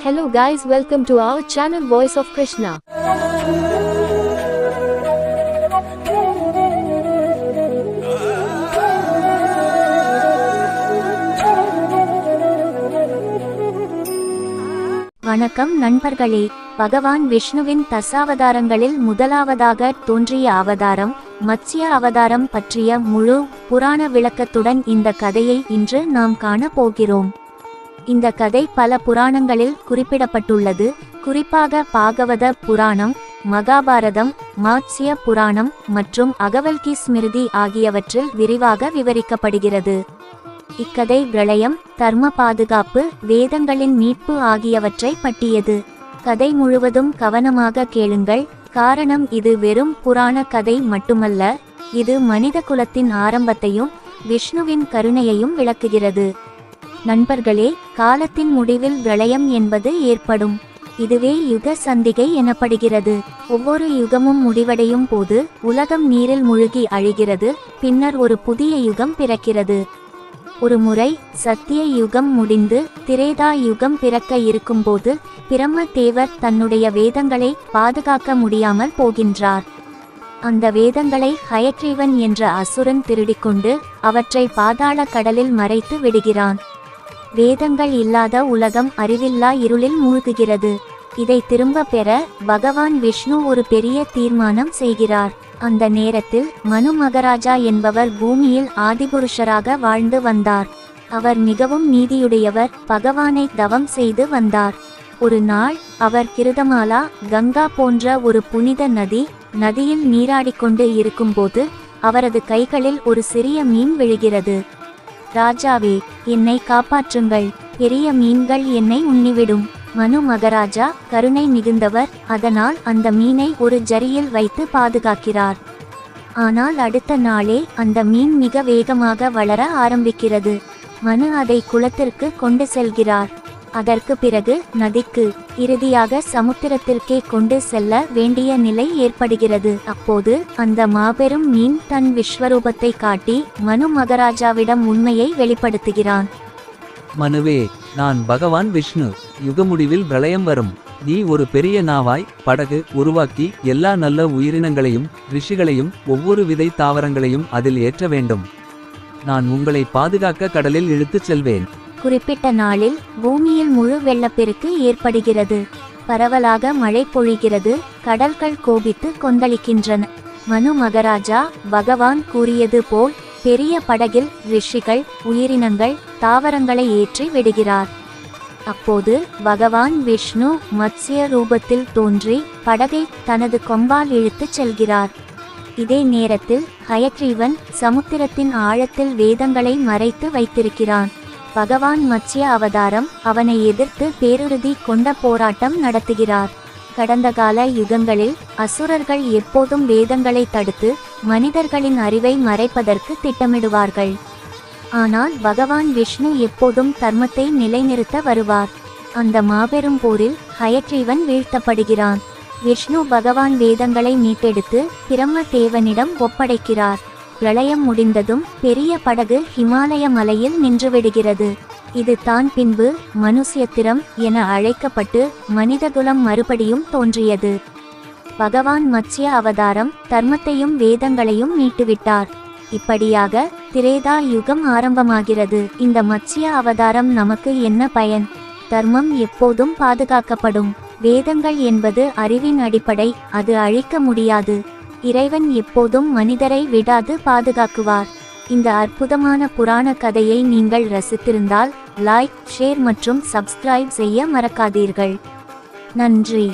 Hello guys, welcome to our channel Voice of Krishna. வணக்கம் நண்பர்களே. பகவான் விஷ்ணுவின் தசாவதாரங்களில் முதலாவதாக தோன்றிய அவதாரம் மத்ஸ்ய அவதாரம் பற்றிய முழு புராண விளக்கத்துடன் இந்த கதையை இன்று நாம் காண போகிறோம். இந்த கதை பல புராணங்களில் குறிப்பிடப்பட்டுள்ளது. குறிப்பாக பாகவத புராணம், மகாபாரதம், மாத்ஸ்ய புராணம் மற்றும் அகவல்கி ஸ்மிருதி ஆகியவற்றில் விரிவாக விவரிக்கப்படுகிறது. இக்கதை பிரளயம், தர்ம பாதுகாப்பு, வேதங்களின் மீட்பு ஆகியவற்றை பற்றியது. கதை முழுவதும் கவனமாக கேளுங்கள், காரணம் இது வெறும் புராண கதை மட்டுமல்ல, இது மனித குலத்தின் ஆரம்பத்தையும் விஷ்ணுவின் கருணையையும் விளக்குகிறது. நண்பர்களே, காலத்தின் முடிவில் பிரளயம் என்பது ஏற்படும். இதுவே யுக சந்திகை எனப்படுகிறது. ஒவ்வொரு யுகமும் முடிவடையும் போது உலகம் நீரில் மூழ்கி அழிகிறது. பின்னர் ஒரு புதிய யுகம் பிறக்கிறது. ஒரு முறை சத்திய யுகம் முடிந்து திரேதா யுகம் பிறக்க இருக்கும்போது பிரம்ம தேவர் தன்னுடைய வேதங்களை பாதுகாக்க முடியாமல் போகின்றார். அந்த வேதங்களை ஹயக்ரீவன் என்ற அசுரன் திருடிக்கொண்டு அவற்றை பாதாள கடலில் மறைத்து விடுகிறான். வேதங்கள் இல்லாத உலகம் அறிவில்லா இருளில் மூழ்குகிறது. இதை திரும்ப பெற பகவான் விஷ்ணு ஒரு பெரிய தீர்மானம் செய்கிறார். அந்த நேரத்தில் மனு மகராஜா என்பவர் பூமியில் ஆதிபுருஷராக வாழ்ந்து வந்தார். அவர் மிகவும் நீதியுடையவர், பகவானை தவம் செய்து வந்தார். ஒரு நாள் அவர் கிருதமாலா கங்கா போன்ற ஒரு புனித நதியில் நீராடிக்கொண்டு இருக்கும்போது அவரது கைகளில் ஒரு சிறிய மீன் விழுகிறது. ராஜாவே, என்னை காப்பாற்றுங்கள், பெரிய மீன்கள் என்னை உண்ணிவிடும். மனு மகராஜா கருணை மிகுந்தவர், அதனால் அந்த மீனை ஒரு ஜரியில் வைத்து பாதுகாக்கிறார். ஆனால் அடுத்த நாளே அந்த மீன் மிக வேகமாக வளர ஆரம்பிக்கிறது. மனு அதை குளத்திற்கு கொண்டு செல்கிறார். அதற்கு பிறகு நதிக்கு, இறுதியாக சமுத்திரத்திற்கே கொண்டு செல்ல வேண்டிய நிலை ஏற்படுகிறது. அப்போது அந்த மாபெரும் மீன் தன் விஸ்வரூபத்தை காட்டி மனு மகராஜாவிடம் உண்மையை வெளிப்படுத்துகிறான். மனுவே, நான் பகவான் விஷ்ணு. யுகமுடிவில் பிரளயம் வரும். நீ ஒரு பெரிய நாவாய் படகு உருவாக்கி எல்லா நல்ல உயிரினங்களையும் ரிஷிகளையும் ஒவ்வொரு விதை தாவரங்களையும் அதில் ஏற்ற வேண்டும். நான் உங்களை பாதுகாக்க கடலில் இழுத்துச் செல்வேன். குறிப்பிட்ட நாளில் பூமியில் முழு வெள்ளப்பெருக்கு ஏற்படுகிறது. பரவலாக மழை பொழிகிறது. கடல்கள் கோபித்து கொந்தளிக்கின்றன. மனு மகராஜா பகவான் கூறியது போல் பெரிய படகில் ரிஷிகள், உயிரினங்கள், தாவரங்களை ஏற்றி விடுகிறார். அப்போது பகவான் விஷ்ணு மத்ஸ்ய ரூபத்தில் தோன்றி படகை தனது கொம்பால் இழுத்துச் செல்கிறார். இதே நேரத்தில் ஹயக்ரீவன் சமுத்திரத்தின் ஆழத்தில் வேதங்களை மறைத்து வைத்திருக்கிறான். பகவான் மத்ஸ்ய அவதாரம் அவனை எதிர்த்து பேருறுதி கொண்ட போராட்டம் நடத்துகிறார். கடந்த கால யுகங்களில் அசுரர்கள் எப்போதும் வேதங்களை தடுத்து மனிதர்களின் அறிவை மறைப்பதற்கு திட்டமிடுவார்கள். ஆனால் பகவான் விஷ்ணு எப்போதும் தர்மத்தை நிலைநிறுத்த வருவார். அந்த மாபெரும் போரில் ஹயக்ரீவன் வீழ்த்தப்படுகிறான். விஷ்ணு பகவான் வேதங்களை மீட்டெடுத்து பிரம்ம தேவனிடம் ஒப்படைக்கிறார். பிரளயம் முடிந்ததும் பெரிய படகு ஹிமாலய மலையில் நின்றுவிடுகிறது. இது தான் பின்பு மனுஷ்யத்திரம் என அழைக்கப்பட்டு மனிதகுலம் மறுபடியும் தோன்றியது. பகவான் மத்ஸ்ய அவதாரம் தர்மத்தையும் வேதங்களையும் மீட்டுவிட்டார். இப்படியாக திரேதா யுகம் ஆரம்பமாகிறது. இந்த மத்ஸ்ய அவதாரம் நமக்கு என்ன பயன்? தர்மம் எப்போதும் பாதுகாக்கப்படும். வேதங்கள் என்பது அறிவின் அடிப்படை, அது அழிக்க முடியாது. இறைவன் எப்போதும் மனிதரை விடாது பாதுகாக்குவார். இந்த அற்புதமான புராண கதையை நீங்கள் ரசித்திருந்தால் லைக், ஷேர் மற்றும் சப்ஸ்கிரைப் செய்ய மறக்காதீர்கள். நன்றி.